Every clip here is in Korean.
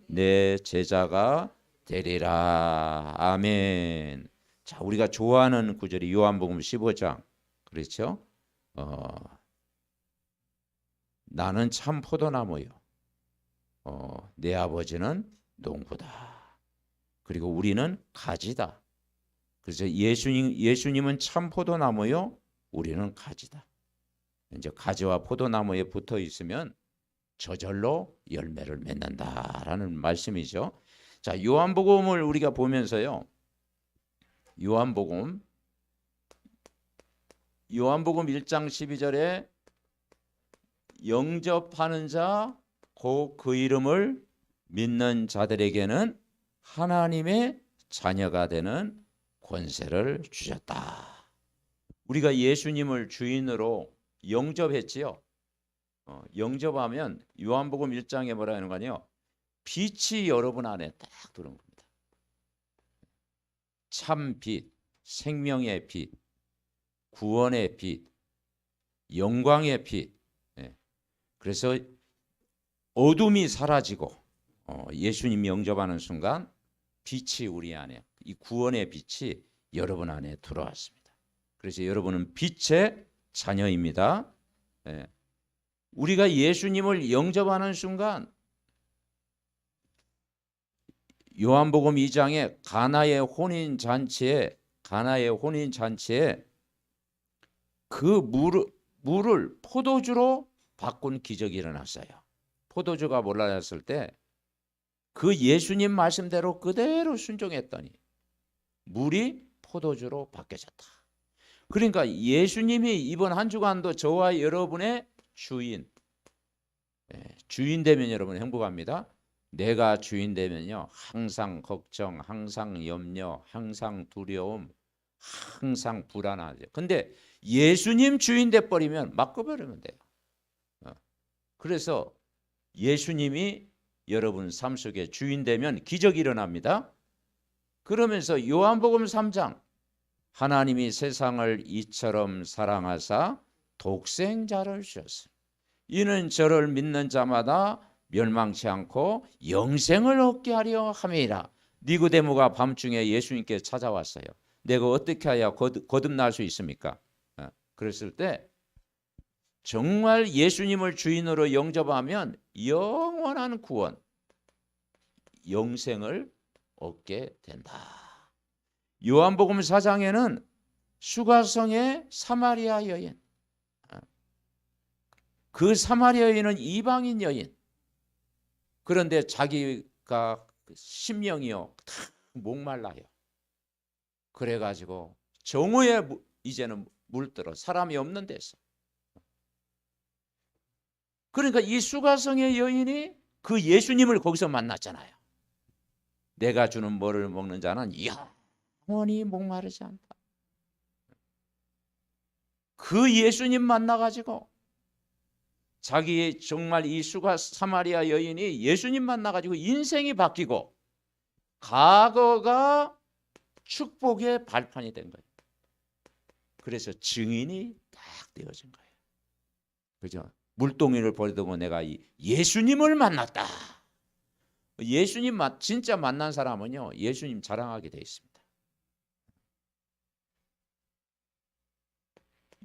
내 제자가 되리라. 아멘. 자, 우리가 좋아하는 구절이 요한복음 15장. 그렇죠? 나는 참 포도나무요. 내 아버지는 농부다. 그리고 우리는 가지다. 그래서 예수님은 참 포도나무요. 우리는 가지다. 이제 가지와 포도나무에 붙어 있으면 저절로 열매를 맺는다라는 말씀이죠. 자, 요한복음을 우리가 보면서요. 요한복음 1장 12절에 영접하는 자, 곧 그 이름을 믿는 자들에게는 하나님의 자녀가 되는 권세를 주셨다. 우리가 예수님을 주인으로 영접했지요. 영접하면 요한복음 1장에 뭐라 하는 거냐요? 빛이 여러분 안에 딱 들어온 겁니다. 참 빛, 생명의 빛, 구원의 빛, 영광의 빛. 그래서 어둠이 사라지고 예수님 영접하는 순간 빛이 우리 안에, 이 구원의 빛이 여러분 안에 들어왔습니다. 그래서 여러분은 빛의 자녀입니다. 우리가 예수님을 영접하는 순간 요한복음 2장에 가나의 혼인 잔치에 그 물을 포도주로 바꾼 기적이 일어났어요. 포도주가 몰라졌을 때 그 예수님 말씀대로 그대로 순종했더니 물이 포도주로 바뀌어졌다. 그러니까 예수님이 이번 한 주간도 저와 여러분의 주인 되면 여러분 행복합니다. 내가 주인 되면요, 항상 걱정, 항상 염려, 항상 두려움, 항상 불안하죠. 근데 예수님 주인 돼버리면 맡겨버리면 돼요. 그래서 예수님이 여러분 삶 속에 주인 되면 기적이 일어납니다. 그러면서 요한복음 3장 하나님이 세상을 이처럼 사랑하사 독생자를 주셨어요. 이는 저를 믿는 자마다 멸망치 않고 영생을 얻게 하려 함이라. 니고데모가 밤중에 예수님께 찾아왔어요. 내가 어떻게 해야 거듭날 수 있습니까? 그랬을 때 정말 예수님을 주인으로 영접하면 영원한 구원, 영생을 얻게 된다. 요한복음 4장에는 수가성의 사마리아 여인, 그 사마리아 여인은 이방인 여인, 그런데 자기가 심령이요 다 목말라요. 그래가지고 정오에 이제는 물들어, 사람이 없는 데서. 그러니까 이 수가성의 여인이 그 예수님을 거기서 만났잖아요. 내가 주는 뭐를 먹는 자는 영원히 목마르지 않다. 그 예수님 만나가지고 자기 정말 이 사마리아 여인이 예수님 만나가지고 인생이 바뀌고 과거가 축복의 발판이 된 거예요. 그래서 증인이 딱 되어진 거예요. 그죠? 물동이를 버리고 내가 예수님을 만났다. 예수님 진짜 만난 사람은요, 예수님 자랑하게 돼 있습니다.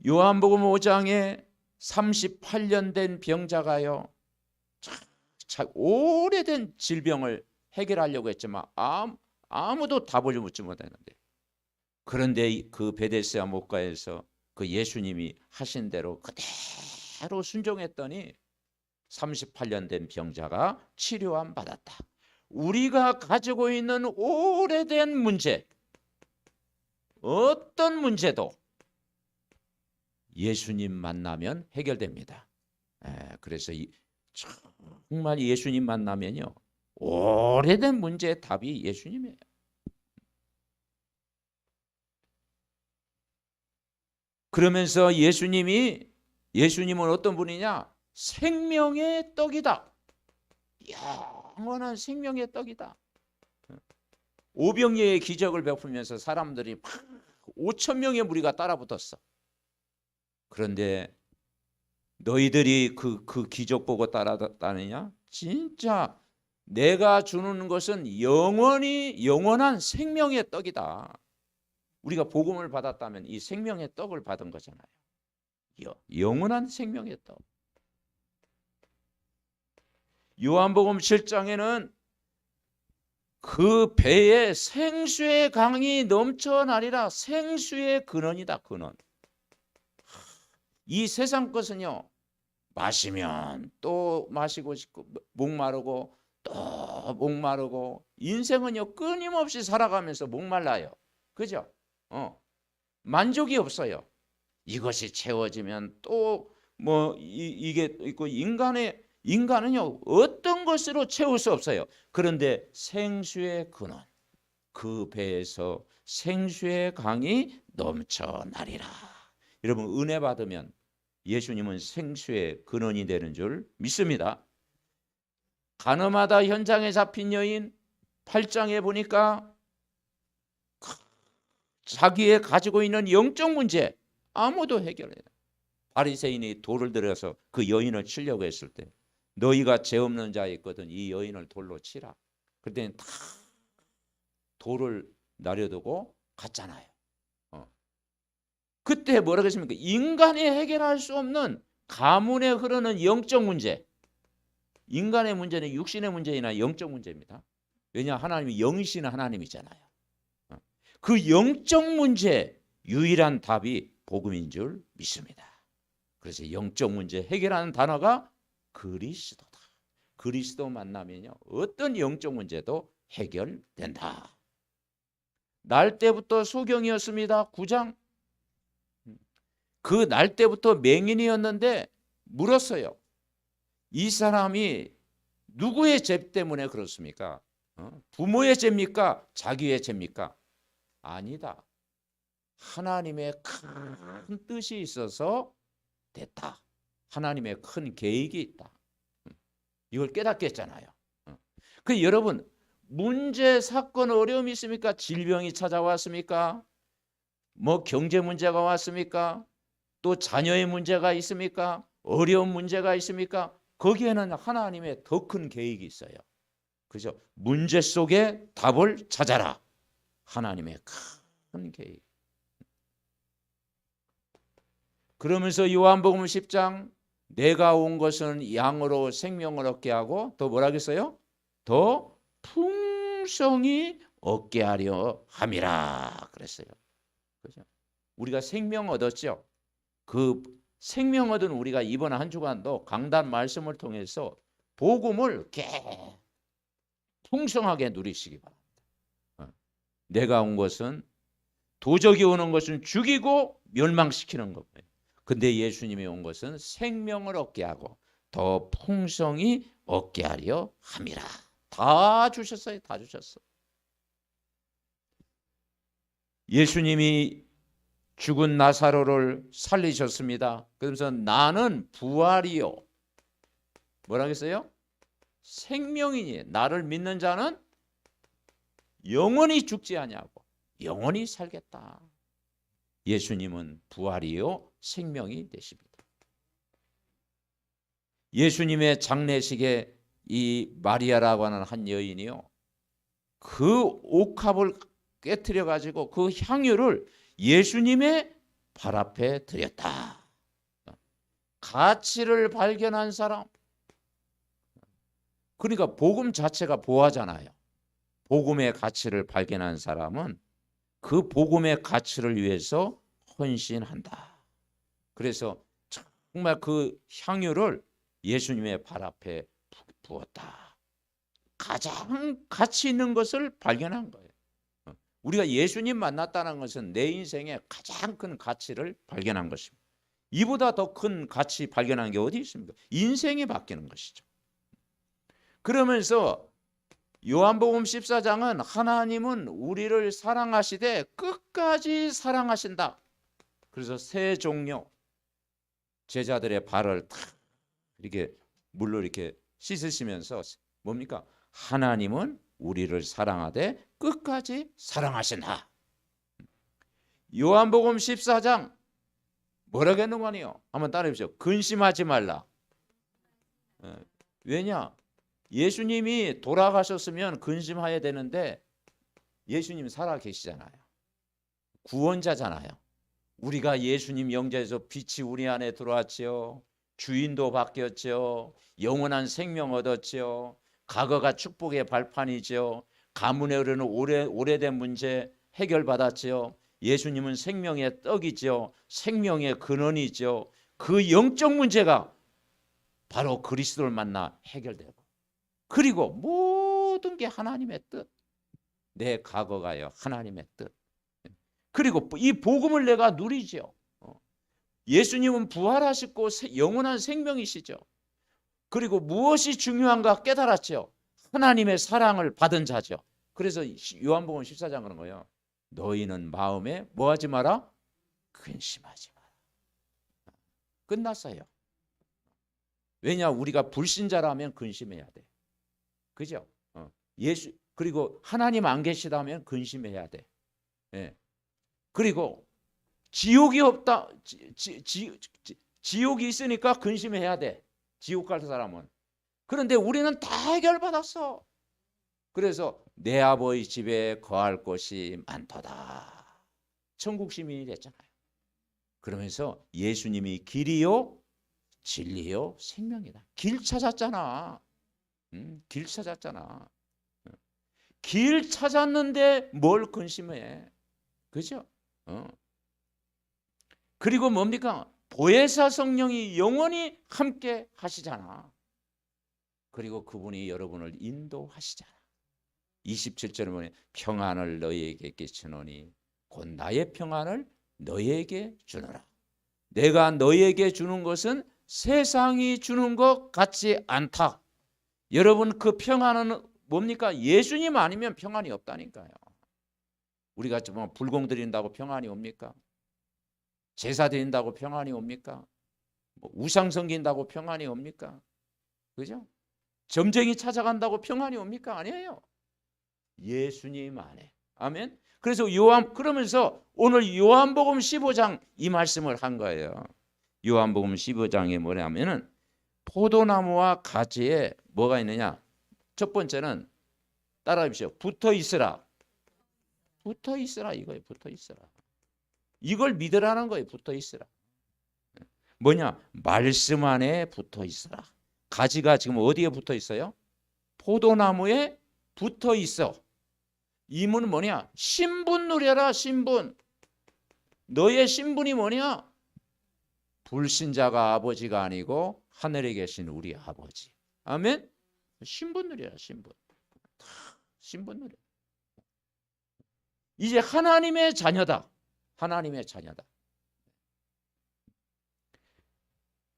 요한복음 5장에 38년 된 병자가요, 오래된 질병을 해결하려고 했지만 아무도 답을 묻지 못했는데, 그런데 그 베데스다 목가에서 그 예수님이 하신 대로 그대로 순종했더니 38년 된 병자가 치료함 받았다. 우리가 가지고 있는 오래된 문제, 어떤 문제도 예수님 만나면 해결됩니다. 그래서 정말 예수님 만나면요, 오래된 문제의 답이 예수님이에요. 그러면서 예수님은 어떤 분이냐? 생명의 떡이다. 영원한 생명의 떡이다. 오병이어의 기적을 베풀면서 사람들이 5천 명의 무리가 따라붙었어. 그런데 너희들이 그 기적 보고 따라다니냐? 진짜 내가 주는 것은 영원한 생명의 떡이다. 우리가 복음을 받았다면 이 생명의 떡을 받은 거잖아요. 영원한 생명의 떡. 요한복음 7장에는 그 배에 생수의 강이 넘쳐나리라. 생수의 근원이다. 근원. 이 세상 것은요, 마시면 또 마시고 싶고 목마르고 또 목마르고, 인생은요 끊임없이 살아가면서 목말라요. 그죠? 만족이 없어요. 이것이 채워지면 또 뭐 이게 있고, 인간은요 어떤 것으로 채울 수 없어요. 그런데 생수의 근원, 그 배에서 생수의 강이 넘쳐나리라. 여러분, 은혜 받으면 예수님은 생수의 근원이 되는 줄 믿습니다. 가늠하다 현장에 잡힌 여인 8장에 보니까 자기의 가지고 있는 영적 문제 아무도 해결해. 바리새인이 돌을 들여서 그 여인을 치려고 했을 때, 너희가 죄 없는 자 있거든 이 여인을 돌로 치라. 그때는 다 돌을 내려두고 갔잖아요. 그때 뭐라고 했습니까? 인간이 해결할 수 없는 가문에 흐르는 영적 문제. 인간의 문제는 육신의 문제이나 영적 문제입니다. 왜냐, 하나님이 영이신 하나님이잖아요. 그 영적 문제 유일한 답이 복음인 줄 믿습니다. 그래서 영적 문제 해결하는 단어가 그리스도다. 그리스도 만나면요 어떤 영적 문제도 해결된다. 날 때부터 소경이었습니다. 9장. 그 날 때부터 맹인이었는데 물었어요. 이 사람이 누구의 죄 때문에 그렇습니까? 부모의 죄입니까? 자기의 죄입니까? 아니다. 하나님의 큰 뜻이 있어서 됐다. 하나님의 큰 계획이 있다. 이걸 깨닫겠잖아요. 그 여러분, 문제, 사건, 어려움이 있습니까? 질병이 찾아왔습니까? 뭐 경제 문제가 왔습니까? 또 자녀의 문제가 있습니까? 어려운 문제가 있습니까? 거기에는 하나님의 더 큰 계획이 있어요. 그죠? 문제 속에 답을 찾아라. 하나님의 큰 계획. 그러면서 요한복음 10장, 내가 온 것은 양으로 생명을 얻게 하고 또 뭐라 그랬어요? 더 풍성히 얻게 하려 함이라 그랬어요. 그죠? 우리가 생명 얻었죠. 그 생명 얻은 우리가 이번 한 주간도 강단 말씀을 통해서 복음을 이렇게 풍성하게 누리시기 바랍니다. 내가 온 것은, 도적이 오는 것은 죽이고 멸망시키는 거예요. 근데 예수님이 온 것은 생명을 얻게 하고 더 풍성히 얻게 하려 함이라. 다 주셨어요. 다 주셨어. 예수님이 죽은 나사로를 살리셨습니다. 그러면서 나는 부활이요. 뭐라고 했어요? 생명이니 나를 믿는 자는 영원히 죽지 아니하고 영원히 살겠다. 예수님은 부활이요 생명이 되십니다. 예수님의 장례식에 이 마리아라고 하는 한 여인이요, 그 옥합을 깨트려 가지고 그 향유를 예수님의 발 앞에 드렸다. 가치를 발견한 사람. 그러니까 복음 자체가 보화잖아요. 복음의 가치를 발견한 사람은 그 복음의 가치를 위해서 헌신한다. 그래서 정말 그 향유를 예수님의 발 앞에 부었다. 가장 가치 있는 것을 발견한 거예요. 우리가 예수님 만났다는 것은 내 인생의 가장 큰 가치를 발견한 것입니다. 이보다 더 큰 가치 발견한 게 어디 있습니까? 인생이 바뀌는 것이죠. 그러면서 요한복음 14장은 하나님은 우리를 사랑하시되 끝까지 사랑하신다. 그래서 세 종류, 제자들의 발을 탁 이렇게 물로 이렇게 씻으시면서 뭡니까? 하나님은 우리를 사랑하되 끝까지 사랑하신다. 요한복음 14장 뭐라고 했는 거 아니에요? 한번 따라해보세요. 근심하지 말라. 왜냐? 예수님이 돌아가셨으면 근심해야 되는데 예수님 살아 계시잖아요. 구원자잖아요. 우리가 예수님 영접해서 빛이 우리 안에 들어왔지요. 주인도 바뀌었죠. 영원한 생명 얻었죠. 과거가 축복의 발판이죠. 가문에 흐르는 오래된 문제 해결받았죠. 예수님은 생명의 떡이죠. 생명의 근원이죠. 그 영적 문제가 바로 그리스도를 만나 해결되고, 그리고 모든 게 하나님의 뜻. 내 과거가요 하나님의 뜻. 그리고 이 복음을 내가 누리죠. 예수님은 부활하시고 영원한 생명이시죠. 그리고 무엇이 중요한가 깨달았죠. 하나님의 사랑을 받은 자죠. 그래서 요한복음 14장 그런 거예요. 너희는 마음에 뭐하지 마라? 근심하지 마라. 끝났어요. 왜냐, 우리가 불신자라면 근심해야 돼. 그죠? 예수, 그리고 하나님 안 계시다면 근심해야 돼. 예. 그리고 지옥이 없다. 지옥이 있으니까 근심해야 돼. 지옥 갈 사람은. 그런데 우리는 다 해결받았어. 그래서 내 아버지 집에 거할 곳이 많도다. 천국 시민이 됐잖아요. 그러면서 예수님이 길이요 진리요 생명이다. 길 찾았잖아. 길 찾았잖아. 길 찾았는데 뭘 근심해. 그죠? 그리고 뭡니까? 보혜사 성령이 영원히 함께 하시잖아. 그리고 그분이 여러분을 인도하시잖아. 27절에 보면 평안을 너희에게 끼치노니 곧 나의 평안을 너희에게 주노라. 내가 너희에게 주는 것은 세상이 주는 것 같지 않다. 여러분, 그 평안은 뭡니까? 예수님 아니면 평안이 없다니까요. 우리가 뭐 불공 드린다고 평안이 옵니까? 제사 드린다고 평안이 옵니까? 뭐 우상 섬긴다고 평안이 옵니까? 그죠? 점쟁이 찾아간다고 평안이 옵니까? 아니에요. 예수님 안에. 아멘. 그래서 그러면서 오늘 요한복음 15장 이 말씀을 한 거예요. 요한복음 15장에 뭐냐면은 포도나무와 가지에 뭐가 있느냐? 첫 번째는 따라해 보십시오. 붙어 있으라. 붙어 있으라 이거예요. 붙어 있으라. 이걸 믿으라는 거예요. 붙어 있으라. 뭐냐? 말씀 안에 붙어 있으라. 가지가 지금 어디에 붙어 있어요? 포도나무에 붙어 있어. 이문은 뭐냐? 신분 누려라. 신분. 너의 신분이 뭐냐? 불신자가 아버지가 아니고 하늘에 계신 우리 아버지. 아멘. 신분 누려라. 신분. 신분 누려. 이제 하나님의 자녀다. 하나님의 자녀다.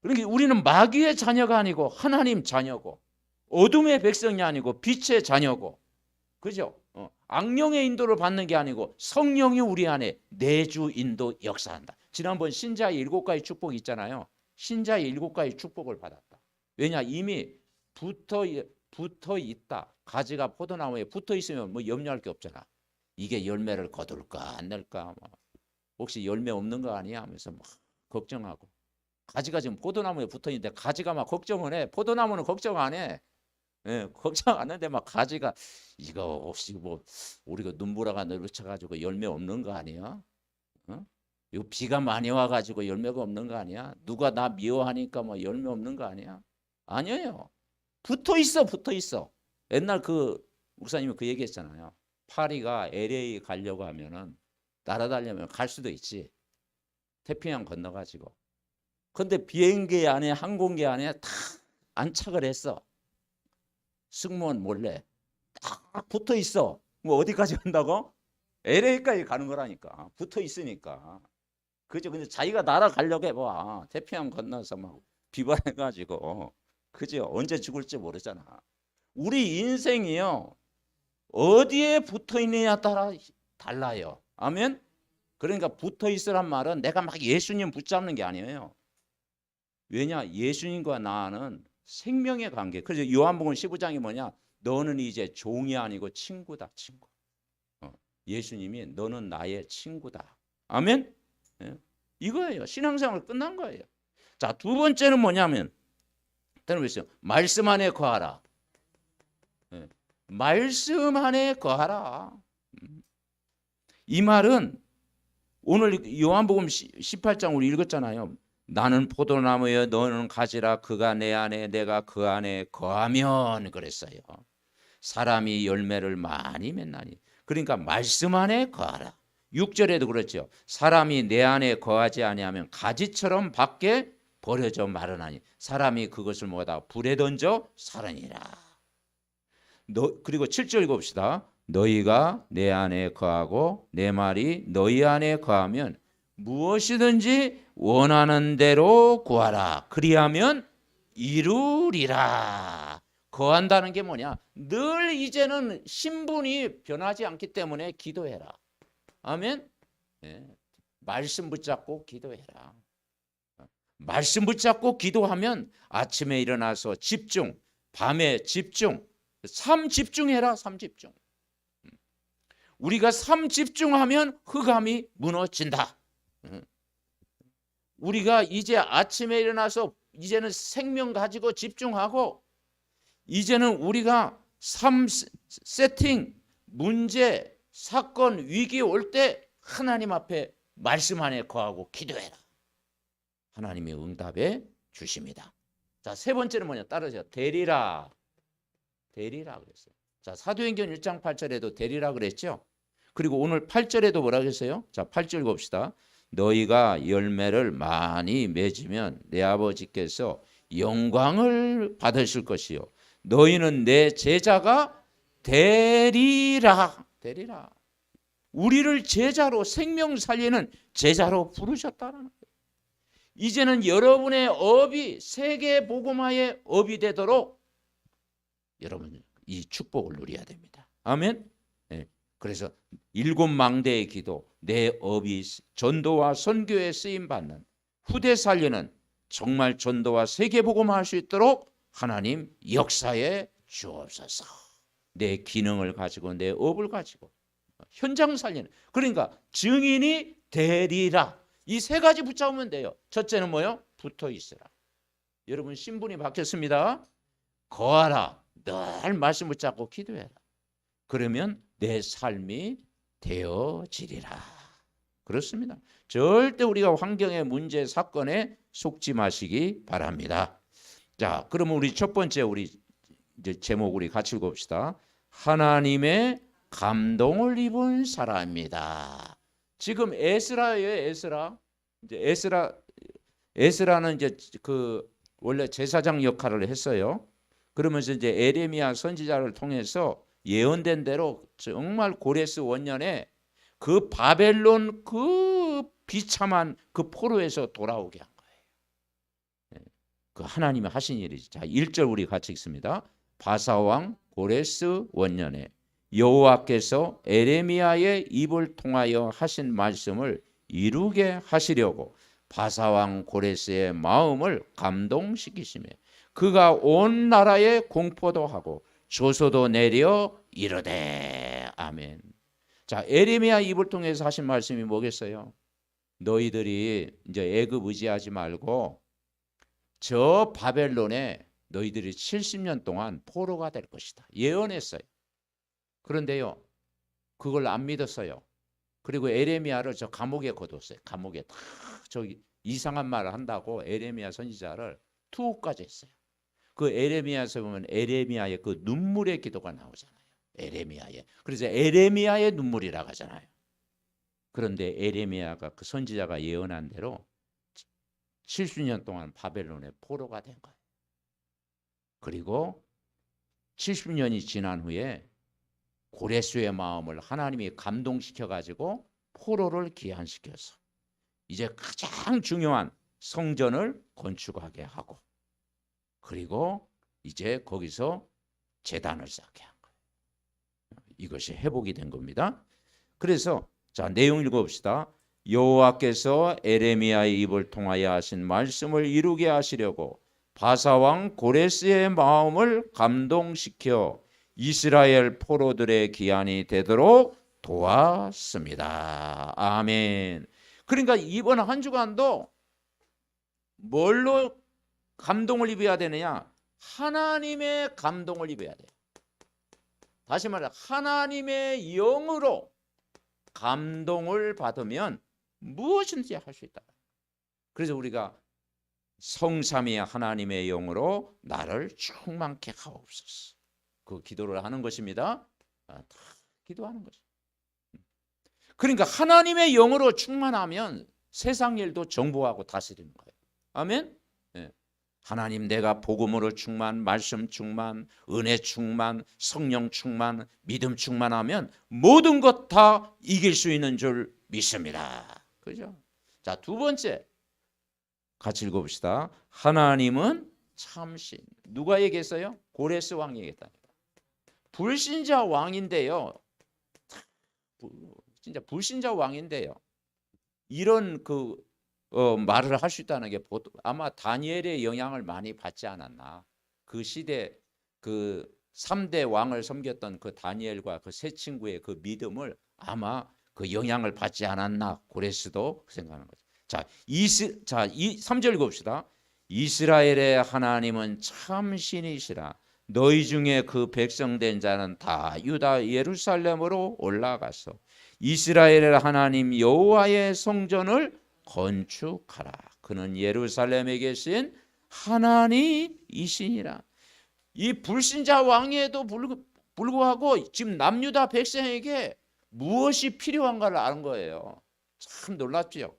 그러니까 우리는 마귀의 자녀가 아니고 하나님 자녀고, 어둠의 백성이 아니고 빛의 자녀고, 그죠? 악령의 인도를 받는 게 아니고 성령이 우리 안에 내주 인도 역사한다. 지난번 신자의 7가지 축복이 있잖아요. 신자의 7가지 축복을 받았다. 왜냐? 이미 붙어 있다. 가지가 포도나무에 붙어 있으면 뭐 염려할 게 없잖아. 이게 열매를 거둘까 안 낼까, 뭐. 혹시 열매 없는 거 아니야 하면서 막 걱정하고. 가지가 지금 포도나무에 붙어 있는데 가지가 막 걱정을 해. 포도나무는 걱정 안 해. 예, 걱정 안 하는데 막 가지가 이거 혹시 뭐 우리가 눈보라가 넓쳐가지고 열매 없는 거 아니야? 이거 비가 많이 와가지고 열매가 없는 거 아니야? 누가 나 미워하니까 뭐 열매 없는 거 아니야? 아니에요. 붙어 있어, 붙어 있어. 옛날 그 목사님이 그 얘기했잖아요. 파리가 LA 가려고 하면은 날아다니려면 갈 수도 있지. 태평양 건너가지고. 근데 비행기 안에 항공기 안에 다 안착을 했어. 승무원 몰래 딱 붙어 있어. 뭐 어디까지 간다고? LA까지 가는 거라니까. 붙어 있으니까. 그죠? 근데 자기가 날아가려고 해봐. 태평양 건너서 막 비반해가지고. 그죠? 언제 죽을지 모르잖아. 우리 인생이요, 어디에 붙어 있느냐에 따라 달라요. 아멘? 그러니까 붙어 있으란 말은 내가 막 예수님 붙잡는 게 아니에요. 왜냐? 예수님과 나는 생명의 관계. 그래서 요한복음 15장이 뭐냐? 너는 이제 종이 아니고 친구다. 친구. 예수님이 너는 나의 친구다. 아멘? 예? 이거예요. 신앙생활 끝난 거예요. 자, 두 번째는 뭐냐면, 말씀 안에 거하라. 말씀 안에 거하라. 이 말은 오늘 요한복음 18장 우리 읽었잖아요. 나는 포도나무여 너는 가지라. 그가 내 안에 내가 그 안에 거하면 그랬어요. 사람이 열매를 많이 맺나니. 그러니까 말씀 안에 거하라. 6절에도 그렇죠. 사람이 내 안에 거하지 아니하면 가지처럼 밖에 버려져 마르나니 사람이 그것을 뭐다 불에 던져 살으니라. 그리고 7절 읽읍시다. 너희가 내 안에 거하고 내 말이 너희 안에 거하면 무엇이든지 원하는 대로 구하라. 그리하면 이루리라. 거한다는 게 뭐냐? 늘 이제는 신분이 변하지 않기 때문에 기도해라. 아멘. 네. 말씀 붙잡고 기도해라. 말씀 붙잡고 기도하면 아침에 일어나서 집중, 밤에 집중, 삶 집중해라. 삶 집중. 우리가 삶 집중하면 흑암이 무너진다. 우리가 이제 아침에 일어나서 이제는 생명 가지고 집중하고 이제는 우리가 삶 세팅, 문제, 사건, 위기 올 때 하나님 앞에 말씀 안에 거하고 기도해라. 하나님이 응답해 주십니다. 자, 세 번째는 뭐냐? 따르죠. 되리라. 되리라 그랬어요. 자, 사도행전 1장 8절에도 되리라 그랬죠. 그리고 오늘 8절에도 뭐라 그랬어요? 자, 8절 봅시다. 너희가 열매를 많이 맺으면 내 아버지께서 영광을 받으실 것이요 너희는 내 제자가 되리라. 되리라. 우리를 제자로 생명 살리는 제자로 부르셨다는 거예요. 이제는 여러분의 업이 세계 복음화의 업이 되도록 여러분 이 축복을 누려야 됩니다. 아멘. 네. 그래서 7망대의 기도, 내 업이 전도와 선교에 쓰임 받는 후대 살리는 정말 전도와 세계 복음화할 수 있도록 하나님 역사에 주옵소서. 내 기능을 가지고 내 업을 가지고 현장 살리는 그러니까 증인이 되리라. 이 세 가지 붙잡으면 돼요. 첫째는 뭐요? 붙어 있으라. 여러분 신분이 바뀌었습니다. 거하라. 늘 말씀 붙잡고 기도해라. 그러면 내 삶이 되어지리라. 그렇습니다. 절대 우리가 환경의 문제 사건에 속지 마시기 바랍니다. 자, 그러면 우리 첫 번째 우리 이제 제목 우리 같이 읽읍시다. 하나님의 감동을 입은 사람입니다. 지금 에스라예요. 에스라. 이제 에스라는 이제 그 원래 제사장 역할을 했어요. 그러면서 이제 에레미야 선지자를 통해서 예언된 대로 정말 고레스 원년에 그 바벨론 그 비참한 그 포로에서 돌아오게 한 거예요. 그 하나님이 하신 일이지. 자, 1절 우리 같이 읽습니다. 바사왕 고레스 원년에 여호와께서 에레미야의 입을 통하여 하신 말씀을 이루게 하시려고 바사왕 고레스의 마음을 감동시키시며 그가 온 나라에 공포도 하고 조소도 내려 이르되 아멘. 자, 에레미야 입을 통해서 하신 말씀이 뭐겠어요? 너희들이 이제 애굽 의지하지 말고 저 바벨론에 너희들이 70년 동안 포로가 될 것이다. 예언했어요. 그런데요, 그걸 안 믿었어요. 그리고 에레미야를 저 감옥에 거뒀어요. 감옥에 다 저기 이상한 말을 한다고 에레미야 선지자를 투옥까지 했어요. 그 에레미야에서 보면 에레미야의 그 눈물의 기도가 나오잖아요. 에레미야의. 그래서 에레미야의 눈물이라고 하잖아요. 그런데 에레미야가 그 선지자가 예언한 대로 70년 동안 바벨론의 포로가 된 거예요. 그리고 70년이 지난 후에 고레스의 마음을 하나님이 감동시켜 가지고 포로를 귀환시켜서 이제 가장 중요한 성전을 건축하게 하고 그리고 이제 거기서 제단을 쌓게 한 거예요. 이것이 회복이 된 겁니다. 그래서 자, 내용 읽어봅시다. 여호와께서 에레미야의 입을 통하여 하신 말씀을 이루게 하시려고 바사왕 고레스의 마음을 감동시켜 이스라엘 포로들의 기한이 되도록 도왔습니다. 아멘. 그러니까 이번 한 주간도 뭘로 감동을 입어야 되느냐? 하나님의 감동을 입어야 돼요. 다시 말해 하나님의 영으로 감동을 받으면 무엇인지 할 수 있다. 그래서 우리가 성삼위 하나님의 영으로 나를 충만케 하옵소서. 그 기도를 하는 것입니다. 다 기도하는 거죠. 그러니까 하나님의 영으로 충만하면 세상 일도 정복하고 다스리는 거예요. 아멘. 네. 하나님 내가 복음으로 충만, 말씀 충만, 은혜 충만, 성령 충만, 믿음 충만하면 모든 것 다 이길 수 있는 줄 믿습니다. 그죠? 자, 두 번째 같이 읽어봅시다. 하나님은 참신. 누가 얘기했어요? 고레스 왕이 얘기했다. 불신자 왕인데요. 진짜 불신자 왕인데요. 이런 말을 할 수 있다는 게 아마 다니엘의 영향을 많이 받지 않았나. 그 시대 그 3대 왕을 섬겼던 그 다니엘과 그 세 친구의 그 믿음을 아마 그 영향을 받지 않았나. 고레스도 생각하는 거죠. 자, 3절 읽읍시다. 이스라엘의 하나님은 참 신이시라. 너희 중에 그 백성된 자는 다 유다 예루살렘으로 올라가서 이스라엘의 하나님 여호와의 성전을 건축하라. 그는 예루살렘에 계신 하나님이시니라. 이 불신자 왕에도 불구하고 지금 남유다 백성에게 무엇이 필요한가를 아는 거예요. 참 놀랍죠.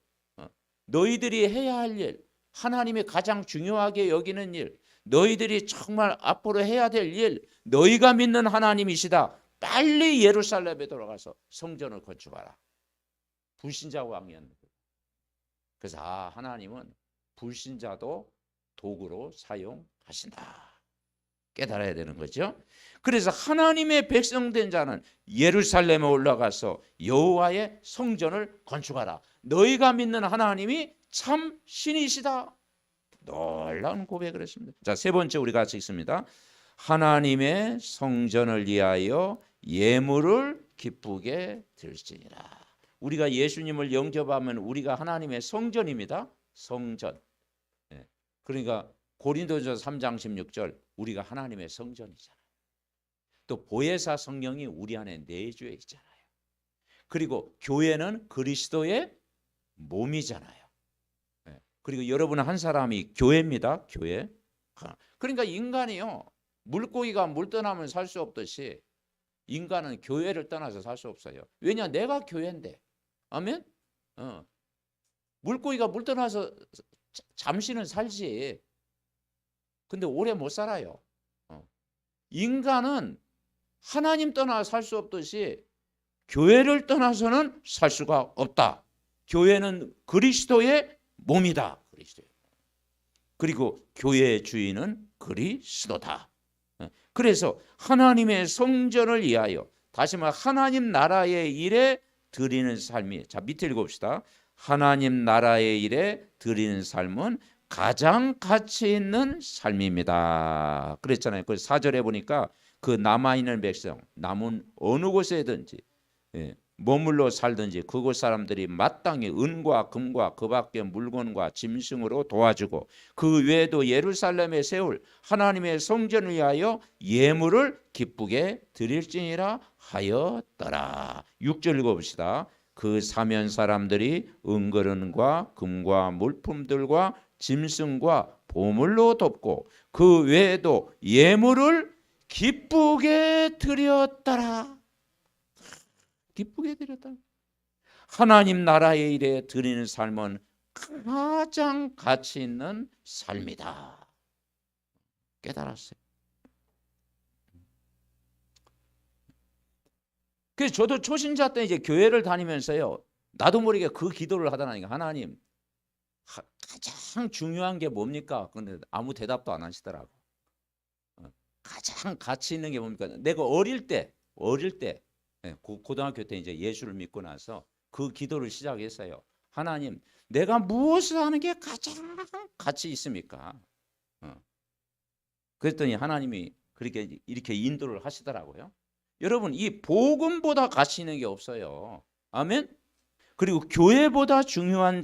너희들이 해야 할 일, 하나님이 가장 중요하게 여기는 일, 너희들이 정말 앞으로 해야 될 일, 너희가 믿는 하나님이시다. 빨리 예루살렘에 돌아가서 성전을 건축하라. 불신자 왕이었는데. 그래서 하나님은 불신자도 도구로 사용하신다. 깨달아야 되는 거죠. 그래서 하나님의 백성된 자는 예루살렘에 올라가서 여호와의 성전을 건축하라. 너희가 믿는 하나님이 참 신이시다. 놀라운 고백을 했습니다. 자, 세 번째 우리 같이 읽습니다. 하나님의 성전을 위하여 예물을 기쁘게 드릴지니라. 우리가 예수님을 영접하면 우리가 하나님의 성전입니다. 성전. 그러니까 고린도전서 3장 16절 우리가 하나님의 성전이잖아요. 또 보혜사 성령이 우리 안에 내주해 있잖아요. 그리고 교회는 그리스도의 몸이잖아요. 그리고 여러분 한 사람이 교회입니다. 교회. 그러니까 인간이요. 물고기가 물 떠나면 살 수 없듯이 인간은 교회를 떠나서 살 수 없어요. 왜냐? 내가 교회인데. 아멘? 물고기가 물 떠나서 잠시는 살지. 근데 오래 못 살아요. 인간은 하나님 떠나 살 수 없듯이 교회를 떠나서는 살 수가 없다. 교회는 그리스도의 몸이다. 그리스도의. 그리고 교회의 주인은 그리스도다. 그래서 하나님의 성전을 위하여 다시 말해 하나님 나라의 일에 드리는 삶이, 자 밑에 읽읍시다. 하나님 나라의 일에 드리는 삶은 가장 가치 있는 삶입니다. 그랬잖아요. 그 4절에 보니까 그 남아있는 백성, 남은 어느 곳에든지 머물러 살든지 그곳 사람들이 마땅히 은과 금과 그 밖의 물건과 짐승으로 도와주고 그 외에도 예루살렘에 세울 하나님의 성전을 위하여 예물을 기쁘게 드릴지니라 하였더라. 6절 읽어봅시다. 그 사면 사람들이 은거른과 금과 물품들과 짐승과 보물로 덮고 그 외에도 예물을 기쁘게 드렸더라. 기쁘게 드렸다. 하나님 나라의 일에 드리는 삶은 가장 가치 있는 삶이다. 깨달았어요. 그래서 저도 초신자 때 이제 교회를 다니면서요, 나도 모르게 그 기도를 하더라니까. 하나님, 가장 중요한 게 뭡니까? 근데 아무 대답도 안 하시더라고. 가장 가치 있는 게 뭡니까? 내가 어릴 때 고등학교 때 이제 예수를 믿고 나서 그 기도를 시작했어요. 하나님, 내가 무엇을 하는 게 가장 가치 있습니까? 그랬더니 하나님이 그렇게 이렇게 인도를 하시더라고요. 여러분, 이 복음보다 가치 있는 게 없어요. 아멘. 그리고 교회보다 중요한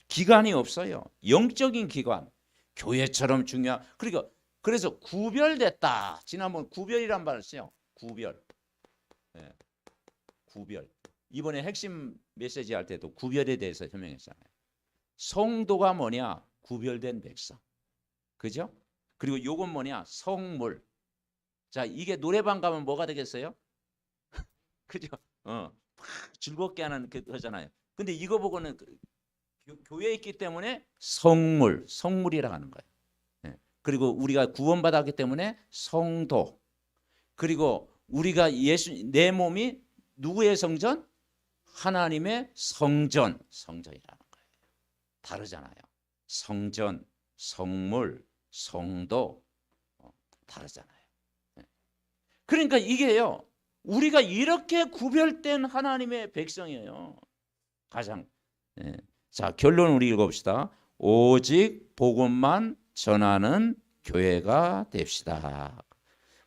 기관이 없어요. 영적인 기관, 교회처럼 중요한. 그러니까 그래서 구별됐다. 지난번 구별이란 말을 써요. 구별. 예. 구별. 이번에 핵심 메시지 할 때도 구별에 대해서 설명했잖아요. 성도가 뭐냐? 구별된 백성. 그죠? 그리고 요건 뭐냐? 성물. 자, 이게 노래방 가면 뭐가 되겠어요? 그죠? 막 즐겁게 하는 그거잖아요. 근데 이거 보고는 교회에 있기 때문에 성물, 성물이라고 하는 거예요. 예. 그리고 우리가 구원받았기 때문에 성도. 그리고 우리가 내 몸이 누구의 성전? 하나님의 성전, 성전이라는 거예요. 다르잖아요. 성전, 성물, 성도 다르잖아요. 그러니까 이게요. 우리가 이렇게 구별된 하나님의 백성이에요. 가장. 자, 결론 우리 읽어봅시다. 오직 복음만 전하는 교회가 됩시다.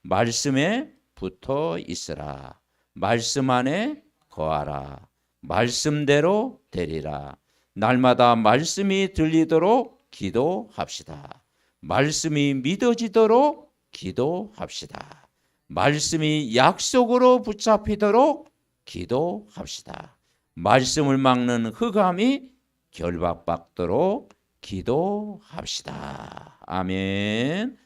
말씀에 붙어 있으라. 말씀 안에 거하라. 말씀대로 되리라. 날마다 말씀이 들리도록 기도합시다. 말씀이 믿어지도록 기도합시다. 말씀이 약속으로 붙잡히도록 기도합시다. 말씀을 막는 흑암이 결박받도록 기도합시다. 아멘.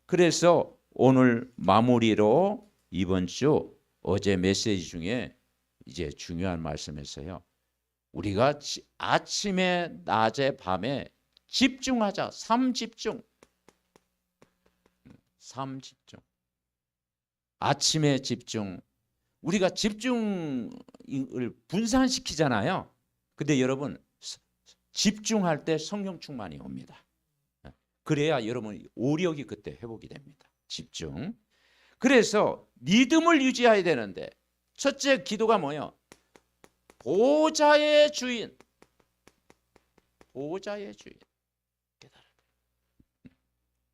그래서 오늘 마무리로 이번 주 어제 메시지 중에 이제 중요한 말씀에서요. 우리가 아침에, 낮에, 밤에 집중하자. 삼집중. 삼집중. 아침에 집중. 우리가 집중을 분산시키잖아요. 근데 여러분 집중할 때 성령 충만이 옵니다. 그래야 여러분 오력이 그때 회복이 됩니다. 집중. 그래서 리듬을 유지해야 되는데 첫째 기도가 뭐예요? 보좌의 주인. 보좌의 주인.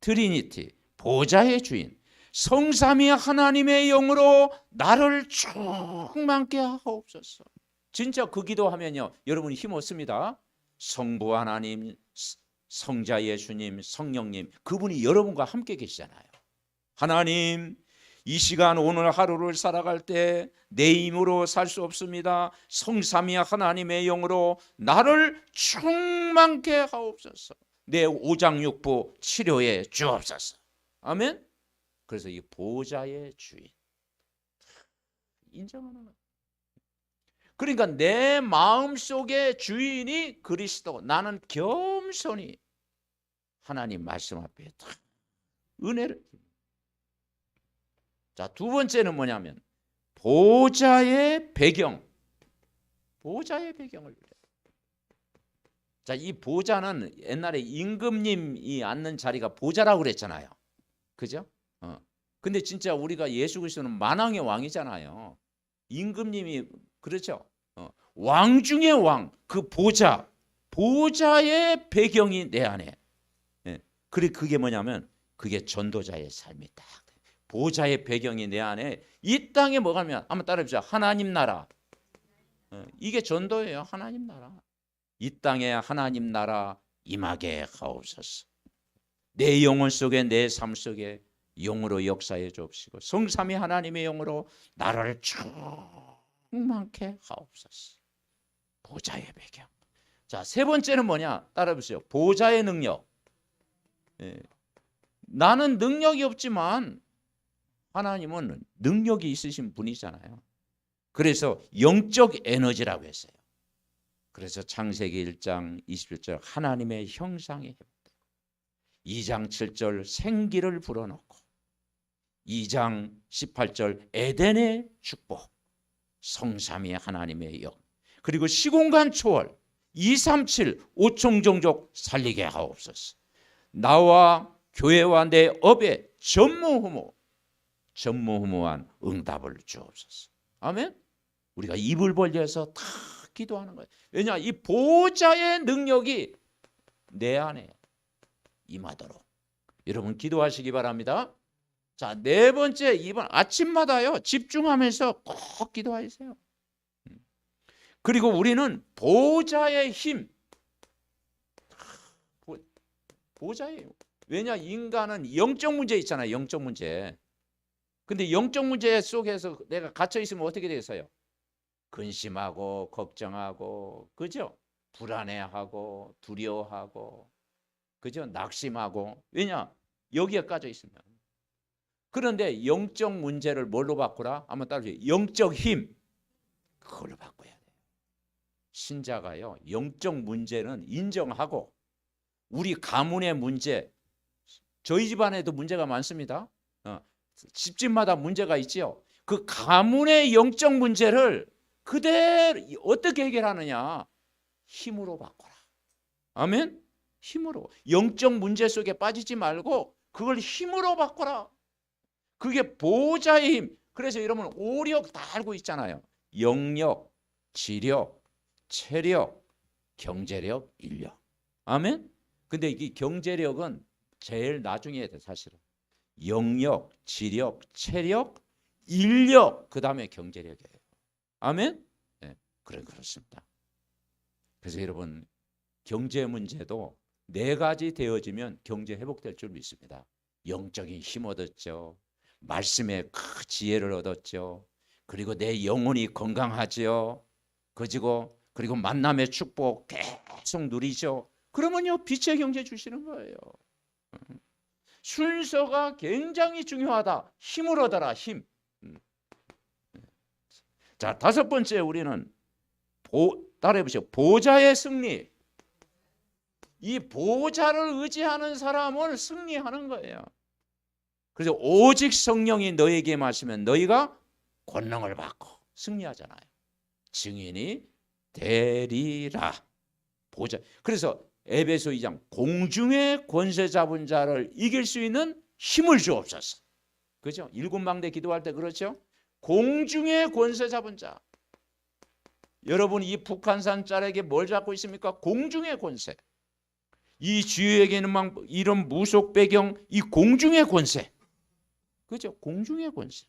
트리니티. 보좌의 주인. 성삼위 하나님의 영으로 나를 충만케 하옵소서. 진짜 그 기도하면요. 여러분이 힘 얻습니다. 성부 하나님, 성자 예수님, 성령님 그분이 여러분과 함께 계시잖아요. 하나님 이 시간 오늘 하루를 살아갈 때 내 힘으로 살 수 없습니다. 성삼위 하나님의 영으로 나를 충만케 하옵소서. 내 오장육부 치료해 주옵소서. 아멘. 그래서 이 보좌의 주인 인정하는 거예요. 그러니까 내 마음속의 주인이 그리스도. 나는 겸손히 하나님 말씀 앞에 은혜를. 자, 두 번째는 뭐냐면 보좌의 배경. 보좌의 배경을. 자, 이 보좌는 옛날에 임금님이 앉는 자리가 보좌라고 그랬잖아요. 그죠? 근데 진짜 우리가 예수 그리스도는 만왕의 왕이잖아요. 임금님이 그렇죠. 왕 중의 왕, 그 보좌, 보좌의 배경이 내 안에. 그게 뭐냐면 그게 전도자의 삶이 딱. 보좌의 배경이 내 안에 이 땅에 뭐가 면 한번 따라해보자. 하나님 나라. 이게 전도예요. 하나님 나라. 이 땅에 하나님 나라 임하게 하옵소서. 내 영혼 속에 내 삶 속에 영으로 역사해 주옵시고 성삼위 하나님의 영으로 나를 충만케 하옵소서. 보좌의 배경. 자, 세 번째는 뭐냐? 따라해보세요. 보좌의 능력. 나는 능력이 없지만 하나님은 능력이 있으신 분이잖아요. 그래서 영적 에너지라고 했어요. 그래서 창세기 1장 21절 하나님의 형상에 회복되고 2장 7절 생기를 불어넣고 2장 18절 에덴의 축복 성삼위 하나님의 영 그리고 시공간 초월 237 오총종족 살리게 하옵소서. 나와 교회와 내 업에 전무후무한 응답을 주옵소서. 아멘. 우리가 입을 벌려서 다 기도하는 거예요. 왜냐? 이 보좌의 능력이 내 안에 임하도록 여러분 기도하시기 바랍니다. 자, 네 번째, 이번 아침마다요 집중하면서 꼭 기도하세요. 그리고 우리는 보좌의 힘, 보좌예요. 왜냐? 인간은 영적 문제 있잖아요. 영적 문제. 근데 영적 문제 속에서 내가 갇혀 있으면 어떻게 되겠어요? 근심하고 걱정하고, 그죠? 불안해하고 두려워하고, 그죠? 낙심하고. 왜냐? 여기에 빠져 있으면. 그런데 영적 문제를 뭘로 바꾸라? 한번 따라주세요. 영적 힘. 그걸로 바꿔야 돼요. 신자가요, 영적 문제는 인정하고, 우리 가문의 문제, 저희 집안에도 문제가 많습니다. 집집마다 문제가 있지요. 그 가문의 영적 문제를 그대로 어떻게 해결하느냐? 힘으로 바꿔라. 아멘? 힘으로. 영적 문제 속에 빠지지 말고 그걸 힘으로 바꿔라. 그게 보호자의 힘. 그래서 여러분 오력 다 알고 있잖아요. 영력, 지력, 체력, 경제력, 인력. 아멘? 근데 이 경제력은 제일 나중에 돼, 사실은. 영력, 지력, 체력, 인력, 그 다음에 경제력이에요. 아멘? 네, 그렇습니다. 그래서 여러분 경제 문제도 4가지 되어지면 경제 회복될 줄 믿습니다. 영적인 힘 얻었죠. 말씀의 큰 지혜를 얻었죠. 그리고 내 영혼이 건강하죠. 그리고 만남의 축복 계속 누리죠. 그러면요 빛의 경제 주시는 거예요. 순서가 굉장히 중요하다. 힘을 얻어라. 힘. 자, 5번째 우리는 따라해 보시죠. 보좌의 승리. 이 보좌를 의지하는 사람은 승리하는 거예요. 그래서 오직 성령이 너에게 마시면 너희가 권능을 받고 승리하잖아요. 증인이 되리라. 보좌. 그래서 에베소 2장 공중의 권세 잡은 자를 이길 수 있는 힘을 주옵소서. 그죠? 7망대 기도할 때 그렇죠? 공중의 권세 잡은 자. 여러분 이 북한산 짤에게 뭘 잡고 있습니까? 공중의 권세. 이 주유에게는 막 이런 무속 배경, 이 공중의 권세. 그죠? 공중의 권세.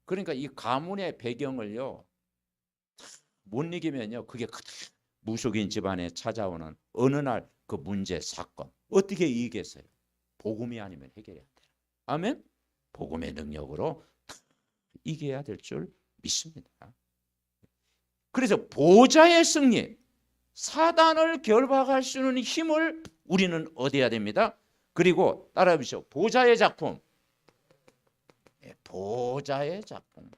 그러니까 이 가문의 배경을요 못 이기면요 그게 무속인 집안에 찾아오는 어느 날 그 문제 사건 어떻게 이기겠어요? 복음이 아니면 해결이 안 돼요. 아멘? 복음의 능력으로 이겨야 될 줄 믿습니다. 그래서 보좌의 승리, 사단을 결박할 수 있는 힘을 우리는 얻어야 됩니다. 그리고 따라해 보시죠. 보좌의 작품. 보좌의 작품.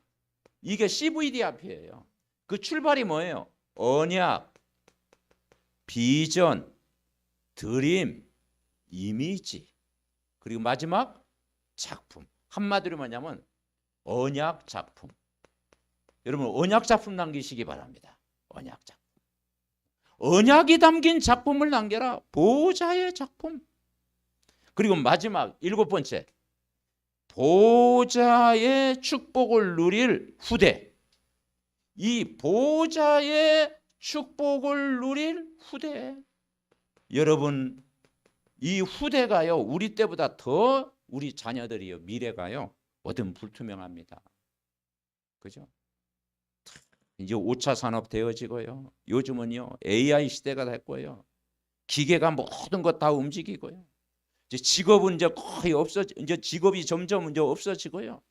이게 CVD 앞이에요. 그 출발이 뭐예요? 언약, 비전, 드림, 이미지, 그리고 마지막 작품. 한마디로 뭐냐면 언약 작품. 여러분 언약 작품 남기시기 바랍니다. 언약 작품. 언약이 담긴 작품을 남겨라. 보좌의 작품. 그리고 마지막 7번째. 보좌의 축복을 누릴 후대. 이 보좌의 축복을 누릴 후대. 여러분 이 후대가요 우리 때보다 더 우리 자녀들이요 미래가요 어떤 불투명합니다. 그죠? 이제 5차 산업 되어지고요. 요즘은요 AI 시대가 됐고요. 기계가 모든 것 다 움직이고요. 이제 직업은 이제 거의 이제 직업이 점점 이제 없어지고요.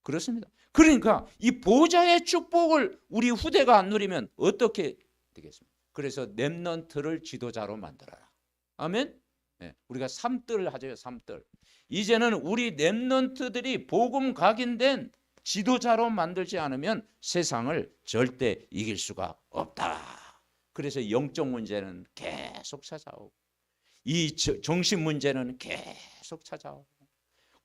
그렇습니다. 그러니까 이 보좌의 축복을 우리 후대가 안 누리면 어떻게 되겠습니까? 그래서 렘넌트를 지도자로 만들어라. 아멘. 네, 우리가 3뜰 하죠. 3뜰. 이제는 우리 렘넌트들이 복음 각인된 지도자로 만들지 않으면 세상을 절대 이길 수가 없다. 그래서 영적 문제는 계속 찾아오고 이 정신 문제는 계속 찾아오고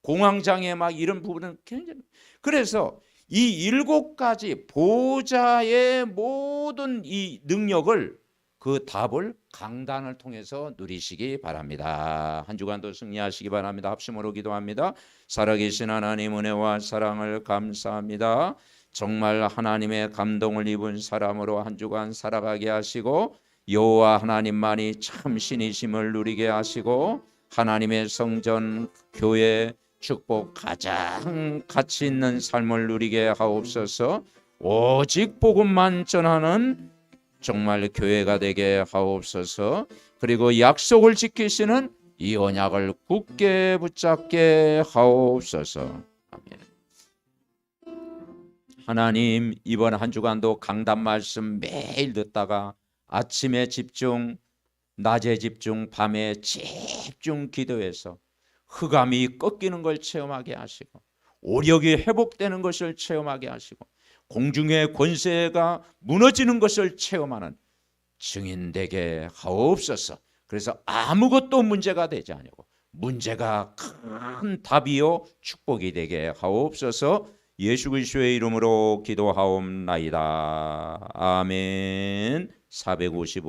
공황장애 막 이런 부분은 굉장히. 그래서 이 7가지 보좌의 모든 이 능력을 그 답을 강단을 통해서 누리시기 바랍니다. 한 주간도 승리하시기 바랍니다. 합심으로 기도합니다. 살아계신 하나님 은혜와 사랑을 감사합니다. 정말 하나님의 감동을 입은 사람으로 한 주간 살아가게 하시고 여호와 하나님만이 참 신이심을 누리게 하시고 하나님의 성전 교회 축복 가장 가치 있는 삶을 누리게 하옵소서. 오직 복음만 전하는 정말 교회가 되게 하옵소서. 그리고 약속을 지키시는 이 언약을 굳게 붙잡게 하옵소서. 하나님, 이번 한 주간도 강단 말씀 매일 듣다가 아침에 집중, 낮에 집중, 밤에 집중 기도해서 흑암이 꺾이는 걸 체험하게 하시고 오력이 회복되는 것을 체험하게 하시고 공중의 권세가 무너지는 것을 체험하는 증인 되게 하옵소서. 그래서 아무것도 문제가 되지 않고 문제가 큰 답이요 축복이 되게 하옵소서. 예수 그리스도의 이름으로 기도하옵나이다. 아멘. 455